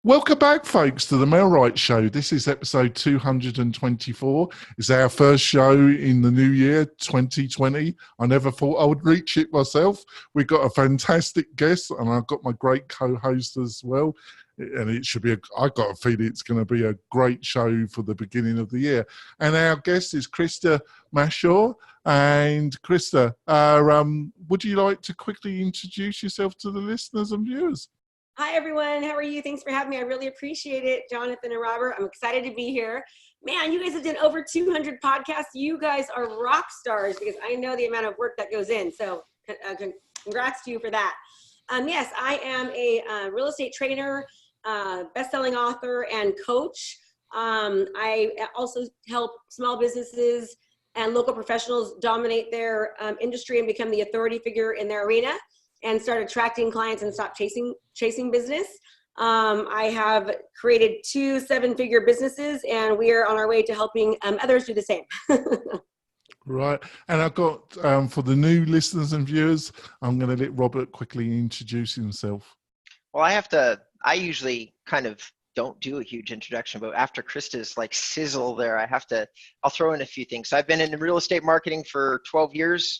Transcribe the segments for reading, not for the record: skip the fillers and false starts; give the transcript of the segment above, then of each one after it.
Welcome back, folks, to the Mel Wright Show. This is episode 224. It's our first show in the new year, 2020. I never thought I would reach it myself. We've got a fantastic guest, and I've got my great co-host as well. And it should be, I got a feeling it's going to be a great show for the beginning of the year. And our guest is Krista Mashore. And Krista, would you like to quickly introduce yourself to the listeners and viewers? Hi, everyone. How are you? Thanks for having me. I really appreciate it, Jonathan and Robert. I'm excited to be here. Man, you guys have done over 200 podcasts. You guys are rock stars because I know the amount of work that goes in. So congrats to you for that. Yes, I am a real estate trainer, best-selling author, and coach. I also help small businesses and local professionals dominate their industry and become the authority figure in their arena, and start attracting clients and stop chasing business. I have created 2 7-figure businesses, and we are on our way to helping others do the same. Right. And I've got, for the new listeners and viewers, I'm going to let Robert quickly introduce himself. Well, I usually kind of don't do a huge introduction, but after Krista's like sizzle there, I'll throw in a few things. So I've been in real estate marketing for 12 years.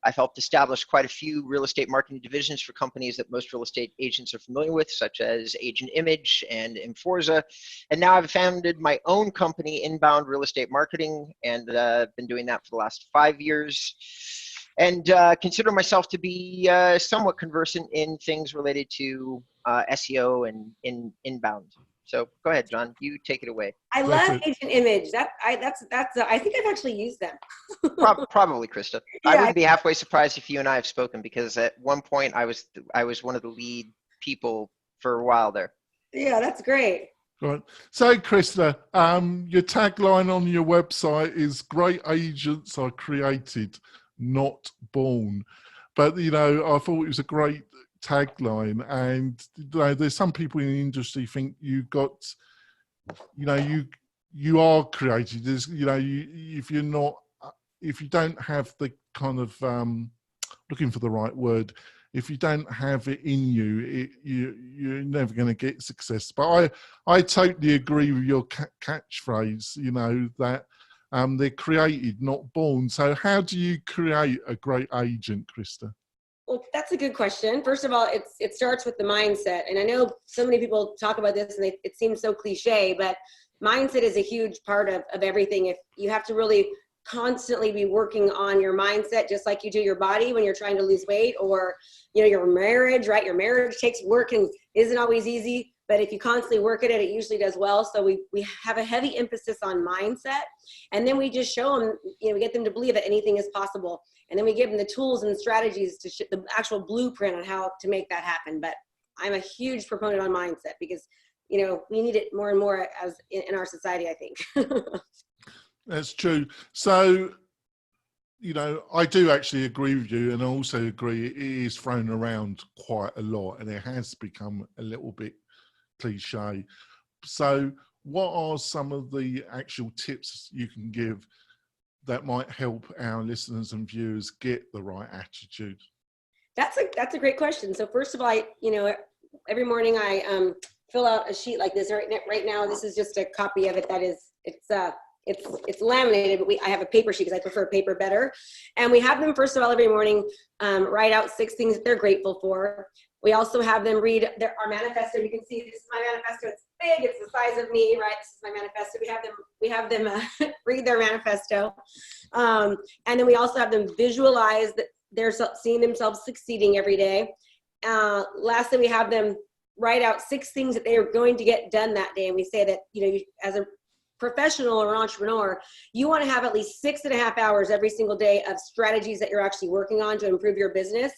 I've helped establish quite a few real estate marketing divisions for companies that most real estate agents are familiar with, such as Agent Image and Inforza. And now I've founded my own company, Inbound Real Estate Marketing, and been doing that for the last 5 years. And consider myself to be somewhat conversant in things related to SEO and inbound. So go ahead, John. You take it away. I love Agent Image. I think I've actually used them. Probably, Krista. Yeah, I wouldn't be halfway surprised if you and I have spoken, because at one point I was one of the lead people for a while there. Yeah, that's great. Right. So, Krista, your tagline on your website is "Great agents are created, not born." But I thought it was a great tagline, and there's some people in the industry think you are created. There's, if you don't have the kind of looking for the right word, if you don't have it in you, you're never going to get success. But I totally agree with your catchphrase. That they're created, not born. So how do you create a great agent, Krista? Well, that's a good question. First of all, it starts with the mindset. And I know so many people talk about this and it seems so cliche, but mindset is a huge part of everything. If you have to really constantly be working on your mindset, just like you do your body when you're trying to lose weight, or, your marriage, right? Your marriage takes work and isn't always easy, but if you constantly work at it, it usually does well. So we have a heavy emphasis on mindset, and then we just show them, we get them to believe that anything is possible. And then we give them the tools and strategies to the actual blueprint on how to make that happen. But I'm a huge proponent on mindset because, we need it more and more as in our society, I think. That's true. So, I do actually agree with you, and I also agree it is thrown around quite a lot, and it has become a little bit cliche. So what are some of the actual tips you can give that might help our listeners and viewers get the right attitude? That's a great question. So first of all, every morning I fill out a sheet like this. Right now, this is just a copy of it. It's laminated, but I have a paper sheet because I prefer paper better. And we have them, first of all, every morning, write out 6 things that they're grateful for. We also have them read our manifesto. You can see this is my manifesto. It's big. It's the size of me, right? This is my manifesto. We have them read their manifesto. And then we also have them visualize that they're seeing themselves succeeding every day. Lastly, we have them write out 6 things that they are going to get done that day. And we say that, as a professional or entrepreneur, you want to have at least 6.5 hours every single day of strategies that you're actually working on to improve your business.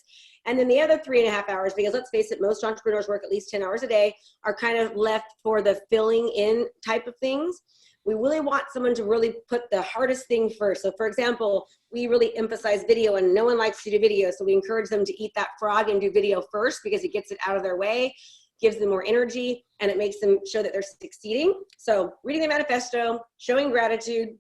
And then the other 3.5 hours, because let's face it, most entrepreneurs work at least 10 hours a day, are kind of left for the filling in type of things. We really want someone to really put the hardest thing first. So for example, we really emphasize video, and no one likes to do video. So we encourage them to eat that frog and do video first because it gets it out of their way, gives them more energy, and it makes them show that they're succeeding. So reading the manifesto, showing gratitude,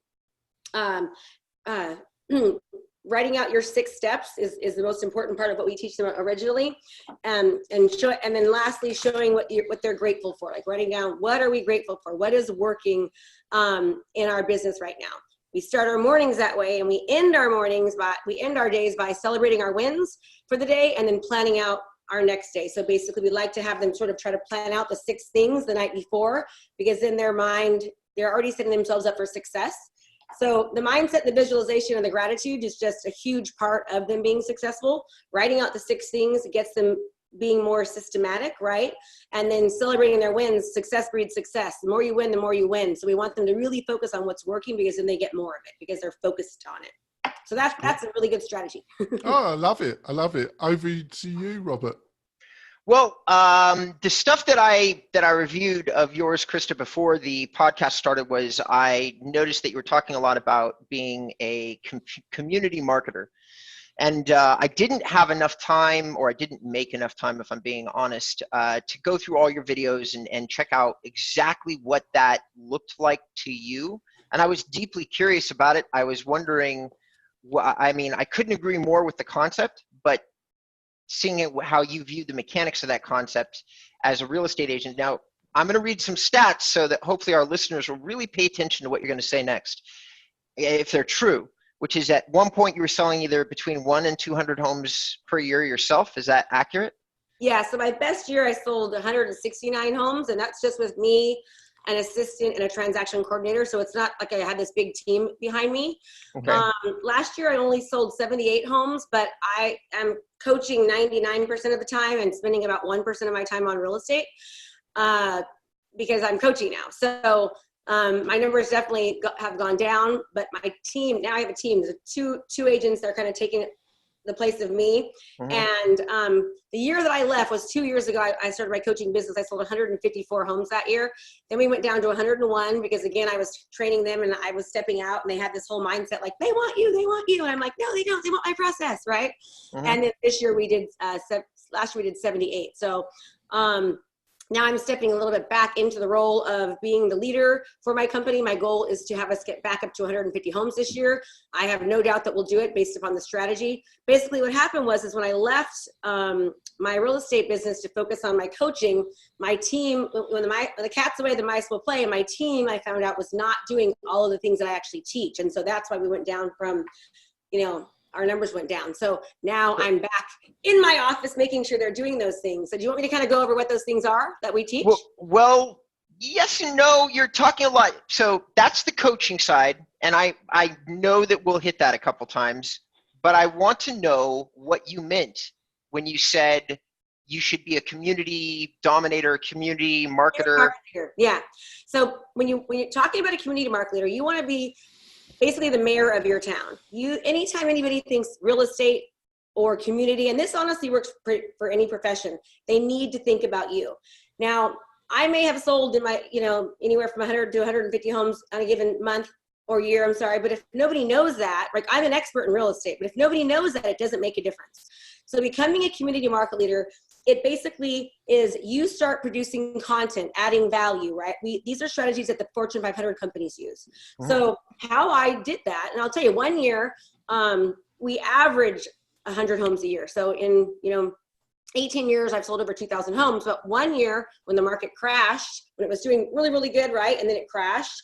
writing out your 6 steps is the most important part of what we teach them originally. And then lastly, showing what they're grateful for, like writing down, what are we grateful for? What is working in our business right now? We start our mornings that way, and we end our days by celebrating our wins for the day and then planning out our next day. So basically, we like to have them sort of try to plan out the 6 things the night before, because in their mind, they're already setting themselves up for success. So the mindset, the visualization, and the gratitude is just a huge part of them being successful. Writing out the 6 things gets them being more systematic, right? And then celebrating their wins. Success breeds success. The more you win, the more you win. So we want them to really focus on what's working, because then they get more of it because they're focused on it. So that's a really good strategy. Oh, I love it. I love it. Over to you, Robert. Well, the stuff that I reviewed of yours, Krista, before the podcast started was I noticed that you were talking a lot about being a community marketer. And I didn't have enough time, or I didn't make enough time, if I'm being honest, to go through all your videos and check out exactly what that looked like to you. And I was deeply curious about it. I was wondering, I mean, I couldn't agree more with the concept, but seeing it, how you view the mechanics of that concept as a real estate agent. Now, I'm going to read some stats so that hopefully our listeners will really pay attention to what you're going to say next, if they're true. Which is, at one point you were selling either between 1 and 200 homes per year yourself. Is that accurate? Yeah, so my best year I sold 169 homes, and that's just with me, an assistant, and a transaction coordinator. So it's not like I had this big team behind me. Okay. Last year I only sold 78 homes, but I am coaching 99% of the time and spending about 1% of my time on real estate because I'm coaching now. So my numbers definitely have gone down, but my team, now I have a team, there's two agents that are kind of taking the place of me. Mm-hmm. And the year that I left was 2 years ago. I started my coaching business. I sold 154 homes that year. Then we went down to 101 because, again, I was training them and I was stepping out, and they had this whole mindset like, they want you. And I'm like, no, they don't. They want my process, right? Mm-hmm. And then this year we did, last year we did 78. So now I'm stepping a little bit back into the role of being the leader for my company. My goal is to have us get back up to 150 homes this year. I have no doubt that we'll do it based upon the strategy. Basically what happened was when I left my real estate business to focus on my coaching, my team, when the cat's away, the mice will play. And my team, I found out, was not doing all of the things that I actually teach. And so that's why we went down from, our numbers went down. So now I'm back in my office making sure they're doing those things. So do you want me to kind of go over what those things are that we teach? Well, yes and no. You're talking a lot. So that's the coaching side. And I know that we'll hit that a couple times. But I want to know what you meant when you said you should be a community dominator, community marketer. Yeah. So when you're talking about a community marketer, you want to be basically the mayor of your town. Anytime anybody thinks real estate or community, and this honestly works for any profession, they need to think about you. Now, I may have sold in my, anywhere from 100 to 150 homes on a given month or year, but if nobody knows that, like, I'm an expert in real estate, but if nobody knows that, it doesn't make a difference. So becoming a community market leader, it basically is you start producing content, adding value, right? These are strategies that the Fortune 500 companies use. Mm-hmm. So how I did that, and I'll tell you, 1 year, we averaged 100 homes a year. So in, 18 years, I've sold over 2,000 homes. But 1 year when the market crashed, when it was doing really, really good, right? And then it crashed.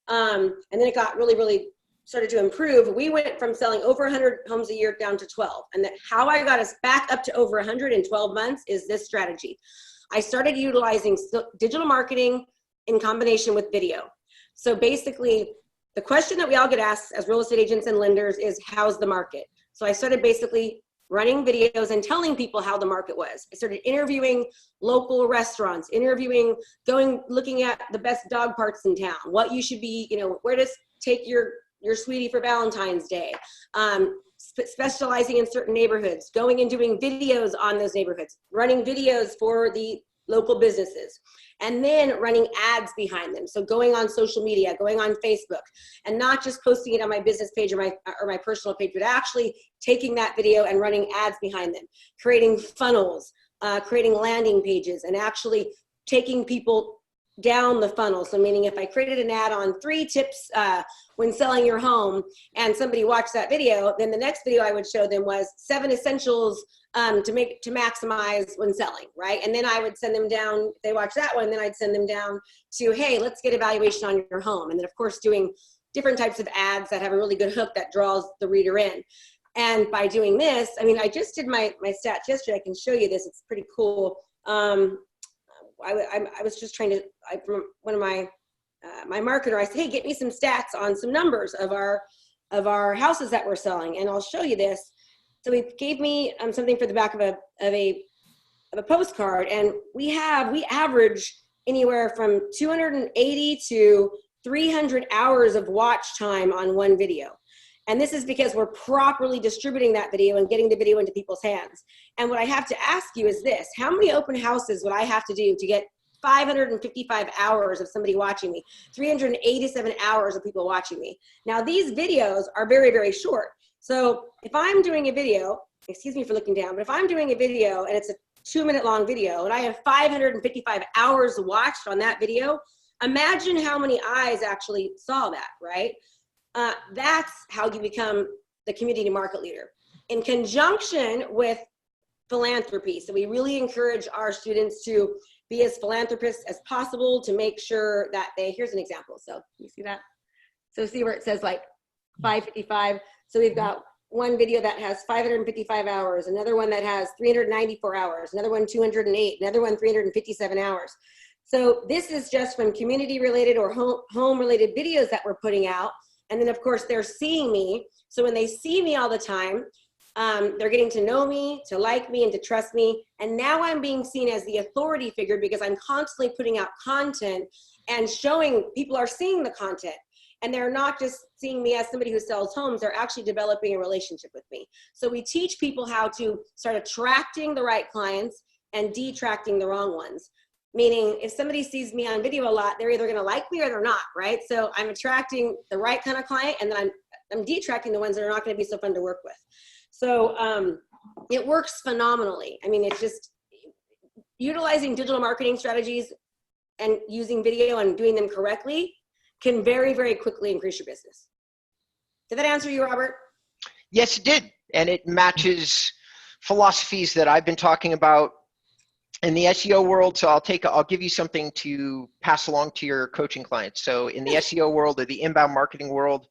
And then it got really, really started to improve. We went from selling over 100 homes a year down to 12. And how I got us back up to over 100 in 12 months is this strategy. I started utilizing digital marketing in combination with video. So basically, the question that we all get asked as real estate agents and lenders is, how's the market? So I started basically running videos and telling people how the market was. I started interviewing local restaurants, looking at the best dog parks in town, what you should be, where to take your sweetie for Valentine's Day, specializing in certain neighborhoods, going and doing videos on those neighborhoods, running videos for the local businesses, and then running ads behind them. So going on social media, going on Facebook, and not just posting it on my business page or my personal page, but actually taking that video and running ads behind them, creating funnels, creating landing pages, and actually taking people down the funnel. So meaning if I created an ad on 3 tips when selling your home and somebody watched that video, then the next video I would show them was 7 essentials to maximize when selling, right? And then I would send them down, if they watch that one, then I'd send them down to, hey, let's get evaluation on your home. And then of course doing different types of ads that have a really good hook that draws the reader in. And by doing this, I mean, I just did my stats yesterday. I can show you this. It's pretty cool. I was just trying to, from one of my marketer, I said, hey, get me some stats on some numbers of our houses that we're selling, and I'll show you this. So he gave me something for the back of a postcard, and we average anywhere from 280 to 300 hours of watch time on one video. And this is because we're properly distributing that video and getting the video into people's hands. And what I have to ask you is this: how many open houses would I have to do to get 555 hours of somebody watching me, 387 hours of people watching me? Now, these videos are very, very short. So if I'm doing a video, excuse me for looking down, but if I'm doing a video and it's a 2-minute long video and I have 555 hours watched on that video, imagine how many eyes actually saw that, right? That's how you become the community market leader, in conjunction with philanthropy. So we really encourage our students to be as philanthropists as possible to make sure that here's an example. So you see that? So see where it says like 555. So we've got one video that has 555 hours, another one that has 394 hours, another one 208, another one 357 hours. So this is just from community related or home related videos that we're putting out. And then of course they're seeing me. So when they see me all the time, they're getting to know me, to like me, and to trust me. And now I'm being seen as the authority figure because I'm constantly putting out content and showing people are seeing the content. And they're not just seeing me as somebody who sells homes, they're actually developing a relationship with me. So we teach people how to start attracting the right clients and detracting the wrong ones. Meaning if somebody sees me on video a lot, they're either gonna like me or they're not, right? So I'm attracting the right kind of client, and then I'm detracting the ones that are not gonna be so fun to work with. So it works phenomenally. I mean, it's just utilizing digital marketing strategies and using video and doing them correctly can very, very quickly increase your business. Did that answer you, Robert? Yes, it did. And it matches philosophies that I've been talking about in the SEO world. So I'll give you something to pass along to your coaching clients. So in the SEO world or the inbound marketing world,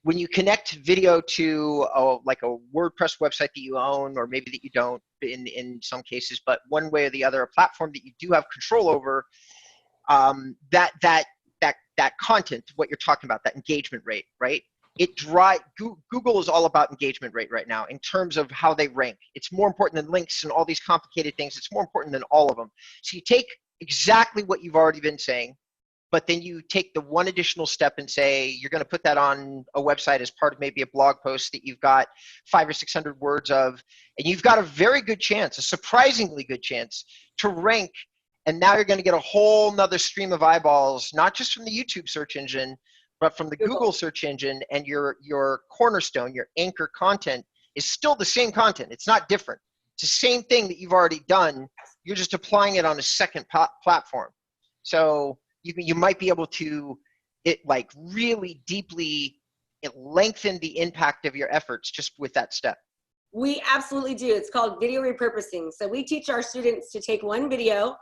when you connect video to like a WordPress website that you own, or maybe that you don't in some cases, but one way or the other, a platform that you do have control over, that content, what you're talking about, that engagement rate, right? Google is all about engagement rate right now in terms of how they rank. It's more important than links and all these complicated things. It's more important than all of them. So you take exactly what you've already been saying, but then you take the one additional step and say you're going to put that on a website as part of maybe a blog post that you've got 500 or 600 words of, and you've got a very good chance, a surprisingly good chance to rank. And now you're going to get a whole nother stream of eyeballs, not just from the YouTube search engine, but from the Google search engine. And your cornerstone, your anchor content is still the same content. It's not different. It's the same thing that you've already done. You're just applying it on a second platform. So you might be able to really deeply lengthen the impact of your efforts just with that step. We absolutely do. It's called video repurposing. So we teach our students to take one video,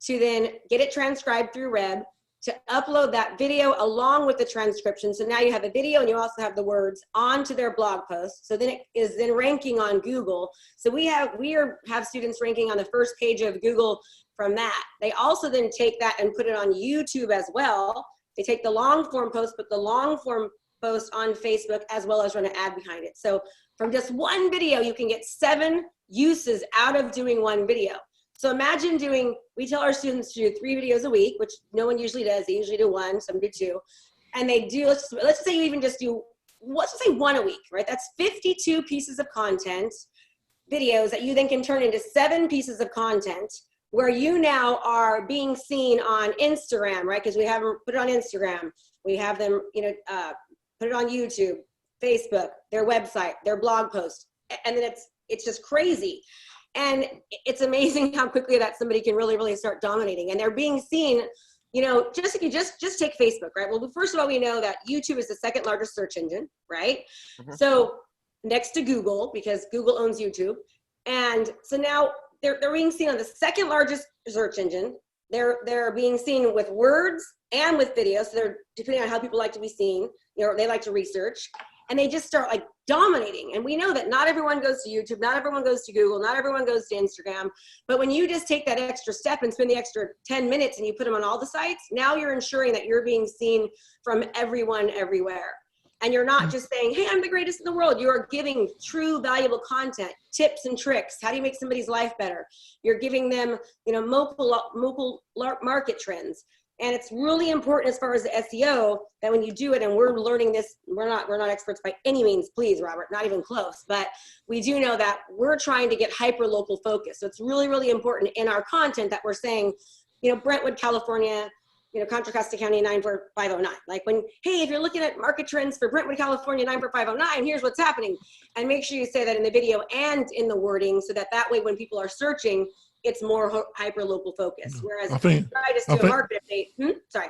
to then get it transcribed through Reb, to upload that video along with the transcription. So now you have a video and you also have the words onto their blog post. So then it is then ranking on Google. So we have students ranking on the first page of Google from that. They also then take that and put it on YouTube as well. They take the long form post, put the long form post on Facebook, as well as run an ad behind it. So from just one video, you can get 7 uses out of doing one video. So imagine we tell our students to do 3 videos a week, which no one usually does. They usually do 1, some do 2. And they do, let's say you even just do, let's just say 1 a week, right? That's 52 pieces of content, videos that you then can turn into 7 pieces of content where you now are being seen on Instagram, right? Because we have them put it on Instagram. We have them, put it on YouTube, Facebook, their website, their blog post. And then it's just crazy. And it's amazing how quickly that somebody can really, really start dominating. And they're being seen you know, just if you just take Facebook, right? Well, first of all, we know that YouTube is the second largest search engine, right? Mm-hmm. So next to Google, because Google owns YouTube. And so now they're being seen on the second largest search engine. They're being seen with words and with video. So they're, depending on how people like to be seen, you know, they like to research, and they just start like dominating. And we know that not everyone goes to YouTube, not everyone goes to Google, not everyone goes to Instagram. But when you just take that extra step and spend the extra 10 minutes and you put them on all the sites, now you're ensuring that you're being seen from everyone everywhere. And you're not just saying, hey, I'm the greatest in the world. You're giving true valuable content, tips and tricks. How do you make somebody's life better? You're giving them, you know, local market trends. And it's really important as far as the SEO that when you do it, and we're learning this, we're not experts by any means, please, Robert, not even close. But we do know that we're trying to get hyper local focus. So it's really, really important in our content that we're saying, you know, Brentwood, California, you know, Contra Costa County 94509. Like when, hey, if you're looking at market trends for Brentwood, California 94509, here's what's happening. And make sure you say that in the video and in the wording, so that way when people are searching, it's more hyper local focus. Whereas if you try to do a market update, sorry.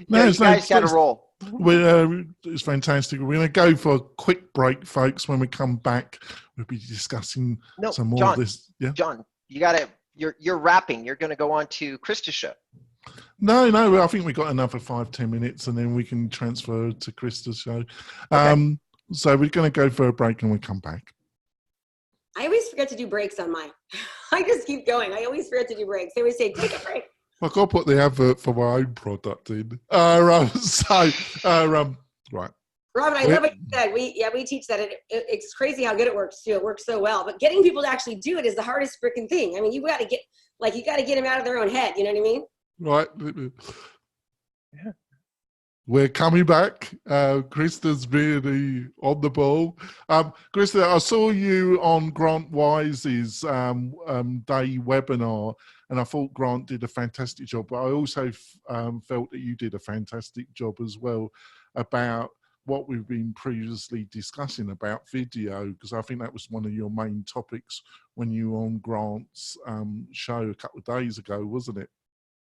No, you guys got to roll. It's fantastic. We're going to go for a quick break, folks. When we come back, we'll be discussing some more of this. Yeah, John, you're wrapping. You're going to go on to Krista's show. No, I think we got another 5-10 minutes, and then we can transfer to Krista's show. Okay. So we're going to go for a break, and we'll come back. I always forget to do breaks on mine. I just keep going. I always forget to do breaks. They always say, take a break. I got to put the advert for my own product in. Right. Robin, I love what you said. We teach that. It's crazy how good it works too. It works so well. But getting people to actually do it is the hardest freaking thing. I mean, you got to get them out of their own head. You know what I mean? Right. Yeah. We're coming back. Krista's really on the ball. Krista, I saw you on Grant Wise's day webinar, and I thought Grant did a fantastic job. But I also felt that you did a fantastic job as well about what we've been previously discussing about video, because I think that was one of your main topics when you were on Grant's show a couple of days ago, wasn't it?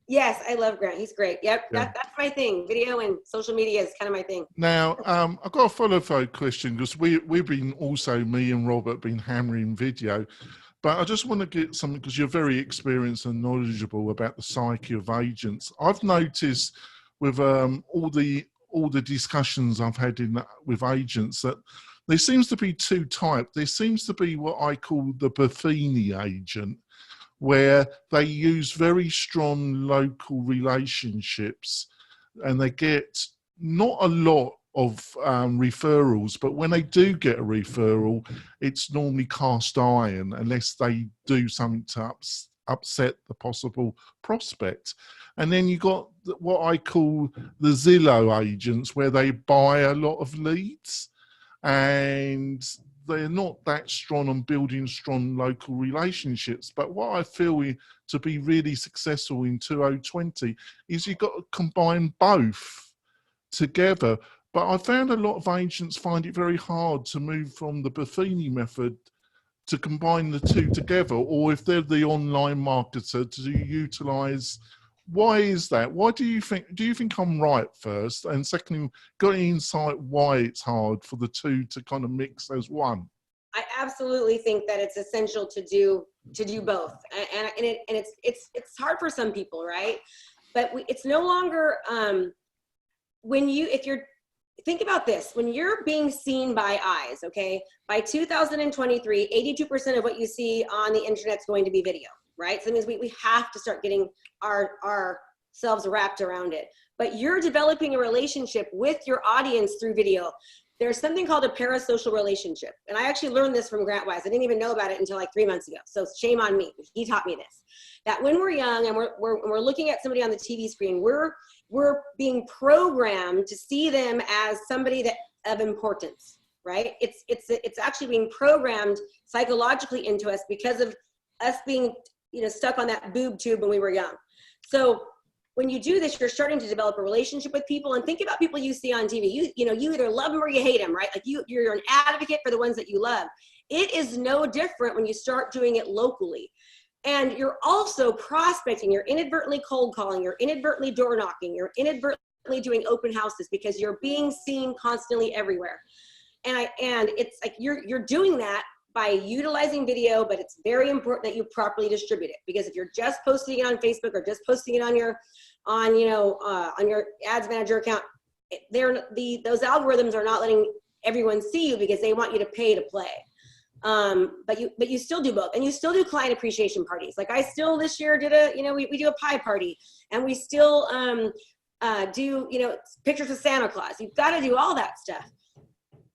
Yes, I love Grant. He's great. Yep, yeah. That's my thing. Video and social media is kind of my thing. Now, I've got a follow-up question, because we've been also, me and Robert, been hammering video. But I just want to get something, because you're very experienced and knowledgeable about the psyche of agents. I've noticed with all the discussions I've had with agents that there seems to be two types. There seems to be what I call the Buffini agent, where they use very strong local relationships, and they get not a lot of referrals, but when they do get a referral, it's normally cast iron unless they do something to upset the possible prospect. And then you got what I call the Zillow agents, where they buy a lot of leads, and they're not that strong on building strong local relationships. But what I feel to be really successful in 2020 is you've got to combine both together. But I found a lot of agents find it very hard to move from the Buffini method to combine the two together, or if they're the online marketer, to utilize. Why is that? Why do you think I'm right, first? And secondly, got any insight why it's hard for the two to kind of mix as one? I absolutely think that it's essential to do both. And it's hard for some people, right? But it's no longer, think about this, when you're being seen by eyes, okay? By 2023, 82% of what you see on the internet is going to be video, right? So that means we have to start getting ourselves wrapped around it. But you're developing a relationship with your audience through video. There's something called a parasocial relationship. And I actually learned this from Grant Wise. I didn't even know about it until like 3 months ago. So shame on me. He taught me this. That when we're young and we're looking at somebody on the TV screen, we're being programmed to see them as somebody of importance, right? It's actually being programmed psychologically into us because of us being stuck on that boob tube when we were young. So when you do this, you're starting to develop a relationship with people. And think about people you see on TV. You either love them or you hate them, right? Like you're an advocate for the ones that you love. It is no different when you start doing it locally. And you're also prospecting, you're inadvertently cold calling, you're inadvertently door knocking, you're inadvertently doing open houses because you're being seen constantly everywhere. And it's like you're doing that by utilizing video, but it's very important that you properly distribute it, because if you're just posting it on Facebook or just posting it on your ads manager account, those algorithms are not letting everyone see you because they want you to pay to play. But you still do both, and you still do client appreciation parties. Like I still this year did we do a pie party, and we still do pictures of Santa Claus. You've got to do all that stuff.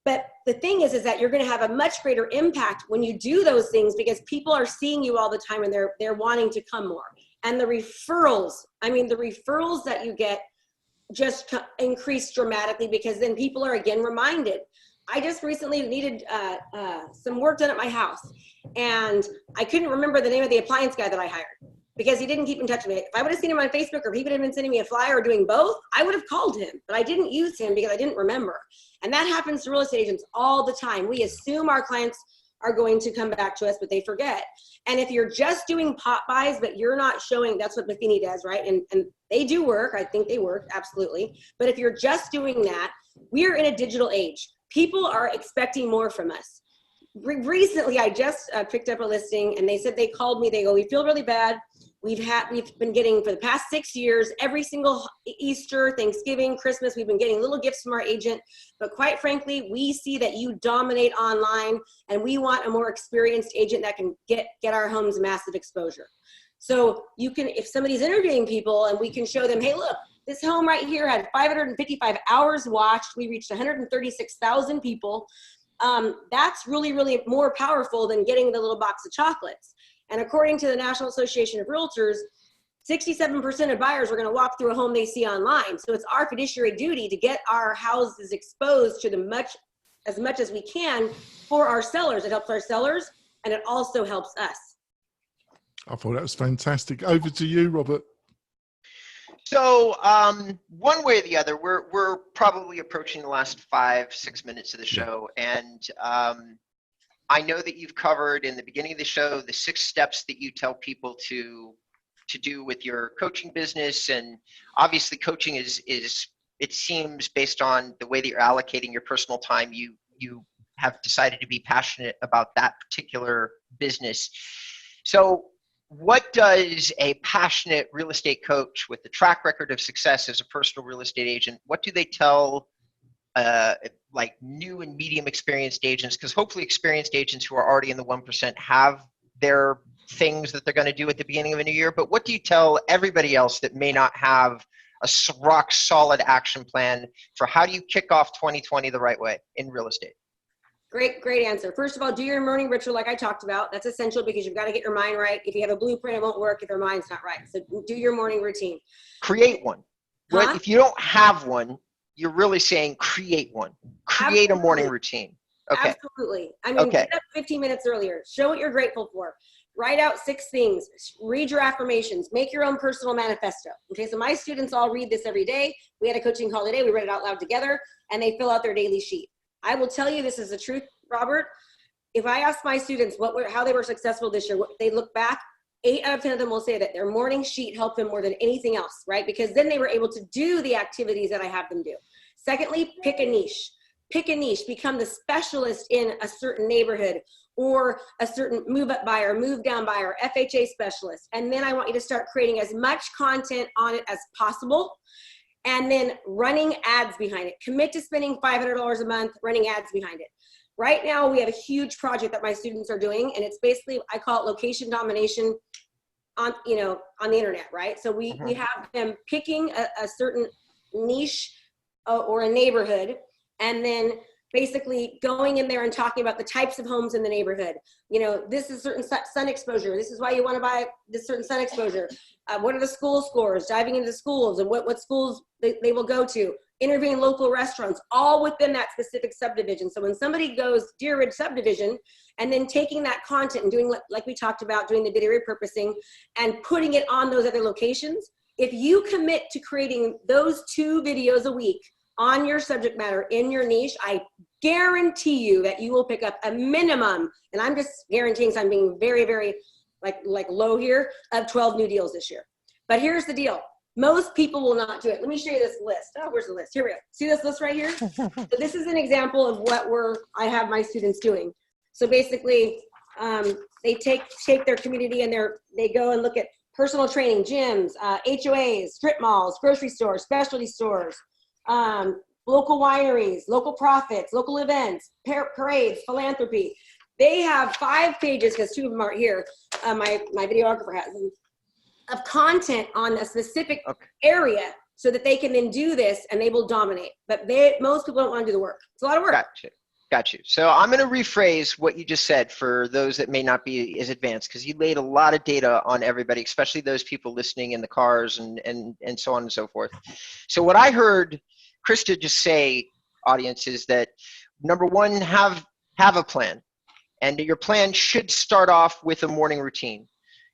But the thing is that you're going to have a much greater impact when you do those things, because people are seeing you all the time and they're wanting to come more. And the referrals that you get just increase dramatically, because then people are again reminded. I just recently needed some work done at my house, and I couldn't remember the name of the appliance guy that I hired because he didn't keep in touch with me. If I would have seen him on Facebook, or if he would have been sending me a flyer or doing both, I would have called him, but I didn't use him because I didn't remember. And that happens to real estate agents all the time. We assume our clients are going to come back to us, but they forget. And if you're just doing pop buys, but you're not showing, that's what Matheny does, right? And they do work. I think they work, absolutely. But if you're just doing that, we're in a digital age. People are expecting more from us. Recently, I just picked up a listing, and they called me, they go, we feel really bad. We've been getting, for the past 6 years, every single Easter, Thanksgiving, Christmas, we've been getting little gifts from our agent. But quite frankly, we see that you dominate online, and we want a more experienced agent that can get our homes massive exposure. So you can, if somebody's interviewing people and we can show them, hey, look, this home right here had 555 hours watched. We reached 136,000 people. That's really, really more powerful than getting the little box of chocolates. And according to the National Association of Realtors, 67% of buyers are going to walk through a home they see online. So it's our fiduciary duty to get our houses exposed to as much as we can for our sellers. It helps our sellers, and it also helps us. I thought that was fantastic. Over to you, Robert. So one way or the other, we're probably approaching the last 5-6 minutes of the show, and I know that you've covered in the beginning of the show the 6 steps that you tell people to do with your coaching business. And obviously coaching is it seems, based on the way that you're allocating your personal time, you have decided to be passionate about that particular business. So what does a passionate real estate coach with a track record of success as a personal real estate agent, what do they tell like new and medium experienced agents? Because hopefully experienced agents who are already in the 1% have their things that they're going to do at the beginning of a new year. But what do you tell everybody else that may not have a rock solid action plan for how do you kick off 2020 the right way in real estate? Great answer. First of all, do your morning ritual like I talked about. That's essential because you've got to get your mind right. If you have a blueprint, it won't work if your mind's not right. So do your morning routine. Create one. Huh? If you don't have one, you're really saying create one. Create a morning routine. Okay. Absolutely. I mean, get up 15 minutes earlier. Show what you're grateful for. Write out 6 things. Read your affirmations. Make your own personal manifesto. Okay, so my students all read this every day. We had a coaching call today. We read it out loud together, and they fill out their daily sheet. I will tell you, this is the truth, Robert. If I ask my students how they were successful this year, what they look back, 8 out of 10 of them will say that their morning sheet helped them more than anything else, right? Because then they were able to do the activities that I have them do. Secondly, pick a niche. Pick a niche. Become the specialist in a certain neighborhood or a certain move-up buyer, move-down buyer, FHA specialist. And then I want you to start creating as much content on it as possible, and then running ads behind it. Commit to spending $500 a month running ads behind it. Right now, we have a huge project that my students are doing, and it's basically, I call it location domination on the internet, right? So we have them picking a certain niche or a neighborhood, and then basically going in there and talking about the types of homes in the neighborhood. This is certain sun exposure. This is why you want to buy this certain sun exposure. What are the school scores? Diving into the schools and what schools they will go to. Interviewing local restaurants, all within that specific subdivision. So when somebody goes Deer Ridge subdivision, and then taking that content and doing, like we talked about, doing the video repurposing and putting it on those other locations, if you commit to creating those 2 videos a week on your subject matter in your niche, I guarantee you that you will pick up a minimum, and I'm just guaranteeing, so I'm being very, very like low here of 12 new deals this year. But here's the deal. Most people will not do it. Let me show you this list. Oh, where's the list? Here we go. See this list right here? So this is an example of what I have my students doing. So basically, they take their community and they go and look at personal training, gyms, HOAs, strip malls, grocery stores, specialty stores, local wineries, local profits, local events, parades, philanthropy. They have 5 pages, because 2 of them aren't here. My videographer has them, of content on a specific area so that they can then do this and they will dominate. But most people don't want to do the work. It's a lot of work. Got you. So I'm going to rephrase what you just said for those that may not be as advanced, because you laid a lot of data on everybody, especially those people listening in the cars and so on and so forth. So what I heard Krista just say, audience, is that number one, have a plan. And your plan should start off with a morning routine.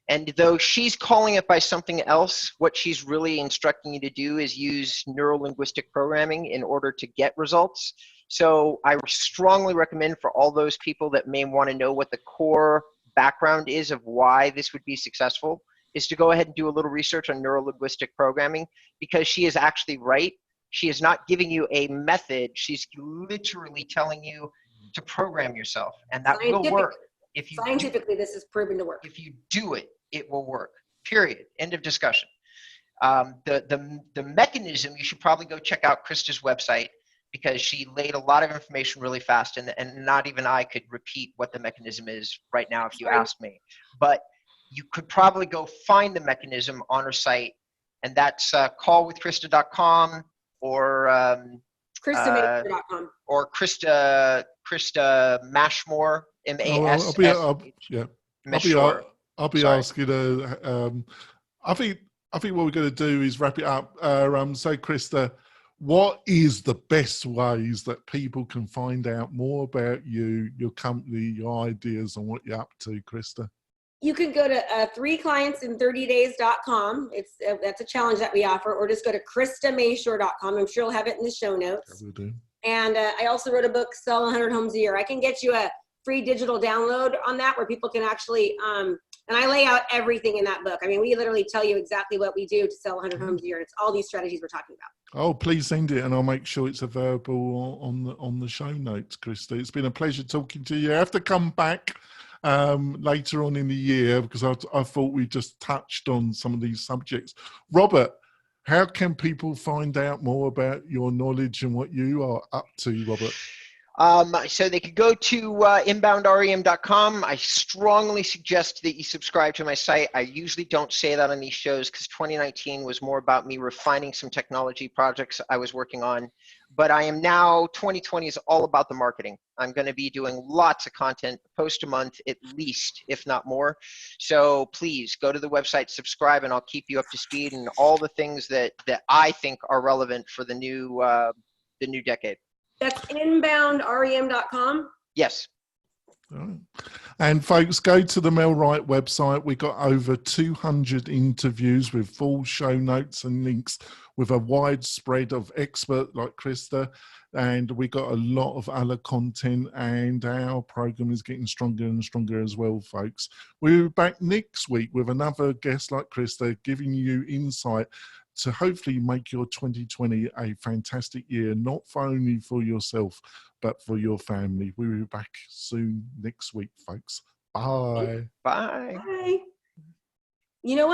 And though she's calling it by something else, what she's really instructing you to do is use neuro-linguistic programming in order to get results. So I strongly recommend for all those people that may want to know what the core background is of why this would be successful, is to go ahead and do a little research on neuro-linguistic programming, because she is actually right. She is not giving you a method. She's literally telling you to program yourself, and that will work. Scientifically, this is proven to work. If you do it, it will work. Period. End of discussion. The mechanism, you should probably go check out Krista's website, because she laid a lot of information really fast, and not even I could repeat what the mechanism is right now if you asked me. But you could probably go find the mechanism on her site, and that's callwithkrista.com or KristaMashore.com. or Krista Mashore, Mashore. I'll be asking her. I think what we're going to do is wrap it up. So, Krista, what is the best ways that people can find out more about you, your company, your ideas, and what you're up to, Krista? You can go to 3clientsin30days.com. That's a challenge that we offer, or just go to KristaMashore.com. I'm sure I'll have it in the show notes. I will do. And I also wrote a book, Sell 100 Homes a Year. I can get you a free digital download on that where people can actually, and I lay out everything in that book. I mean, we literally tell you exactly what we do to sell 100 homes a year. It's all these strategies we're talking about. Oh, please send it, and I'll make sure it's available on the show notes, Krista. It's been a pleasure talking to you. I have to come back later on in the year, because I thought we just touched on some of these subjects. Robert, how can people find out more about your knowledge and what you are up to, Robert? So they could go to inboundrem.com. I strongly suggest that you subscribe to my site. I usually don't say that on these shows, because 2019 was more about me refining some technology projects I was working on. But I am now, 2020 is all about the marketing. I'm going to be doing lots of content, post a month at least, if not more. So please go to the website, subscribe, and I'll keep you up to speed and all the things that I think are relevant for the new decade. That's inboundrem.com. Yes. All right. And folks, go to the Mel Wright website. We got over 200 interviews with full show notes and links, with a wide spread of expert like Krista. And we got a lot of other content, and our program is getting stronger and stronger as well, folks. We're back next week with another guest like Krista, giving you insight to hopefully make your 2020 a fantastic year, not only for yourself, but for your family. We'll be back soon next week, folks. Bye. Bye. Bye. You know what?